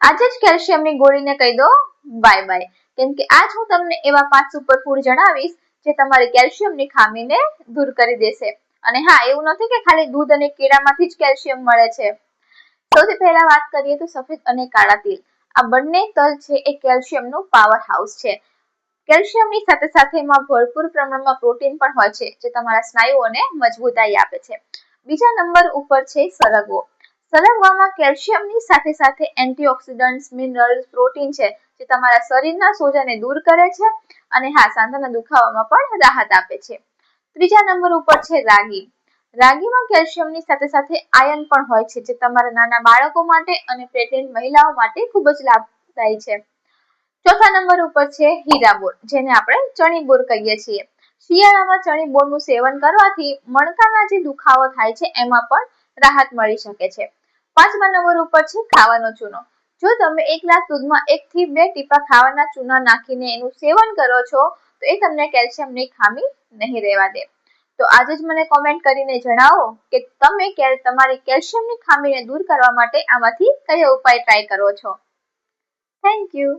આજે જ કેલ્શિયમની ગોળીને કહી દો બાય બાય, કેમ કે આજ હું તમને એવા 5 સુપરફૂડ જણાવીશ જે તમારી કેલ્શિયમની ખામીને દૂર કરી દેશે. અને હા, એવું નથી કે ખાલી દૂધ અને કેળામાંથી જ કેલ્શિયમ મળે છે. સૌથી પહેલા વાત કરીએ તો સફેદ અને કાળા તિલ. આ બંને તલ છે એ કેલ્શિયમનું પાવર હાઉસ છે. કેલ્શિયમની સાથે સાથે એમાં ભરપૂર પ્રમાણમાં પ્રોટીન પણ હોય છે, જે તમારા સ્નાયુઓને મજબૂતાઈ આપે છે. બીજા નંબર ઉપર છે સરગવો. સરગવામાં કેલ્શિયમની સાથે સાથે એન્ટીઓક્સિડન્ટ્સ, મિનરલ્સ, પ્રોટીન છે, જે તમારા શરીરના સોજાને દૂર કરે છે અને હા, સાંધાના દુખાવામાં પણ રાહત આપે છે. ત્રીજા નંબર ઉપર છે રાગી. રાગીમાં કેલ્શિયમની સાથે સાથે આયર્ન પણ હોય છે, જે તમારા નાના બાળકો માટે અને પ્રેગ્નેન્ટ મહિલાઓ માટે ખૂબ જ લાભદાયી છે. ચોથા નંબર ઉપર છે હીરાબોર, જેને આપણે ચણી બોર કહીએ છીએ. શિયાળામાં ચણી બોરનું સેવન કરવાથી મણકાના જે દુખાવો થાય છે એમાં પણ રાહત મળી શકે છે. પાંચમા નંબર ઉપર છે ખાવાનો ચૂનો. જો તમે એક ગ્લાસ દૂધમાં 1 થી 2 ટીપા ખાવાના ચૂના નાખીને એનું સેવન કરો છો તો એ તમને કેલ્શિયમની ખામી નહીં રહેવા દે. તો આજે જ મને કોમેન્ટ કરીને જણાવો કે તમે તમારી કેલ્શિયમની ખામીને દૂર કરવા માટે આમાંથી કયો ઉપાય ટ્રાય કરો છો. Thank you.